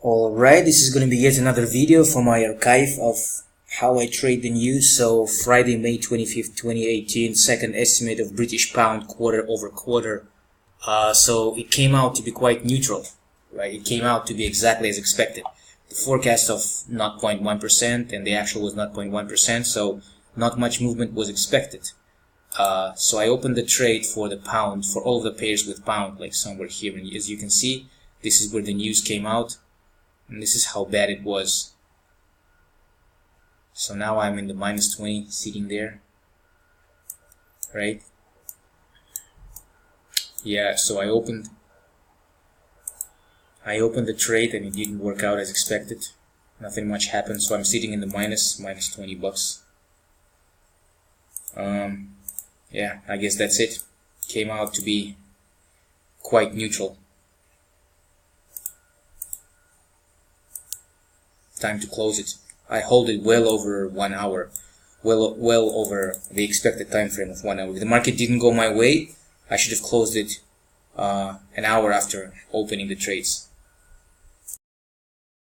Alright, this is going to be yet another video from my archive of how I trade the news. So Friday, May 25th, 2018, second estimate of British pound quarter over quarter. So it came out to be quite neutral, right? It came out to be exactly as expected. The forecast of 0.1% and the actual was 0.1%, so not much movement was expected. So I opened the trade for the pound, for all the pairs with pound, like somewhere here. And as you can see, this is where the news came out. And this is how bad it was. So now I'm in the minus 20, sitting there, right? Yeah, so I opened the trade and it didn't work out as expected. Nothing much happened, so I'm sitting in the minus $20. Yeah, I guess that's it. Came out to be quite neutral. Time to close it. I hold it well over 1 hour, well over the expected time frame of 1 hour. If the market didn't go my way, I should have closed it an hour after opening the trades.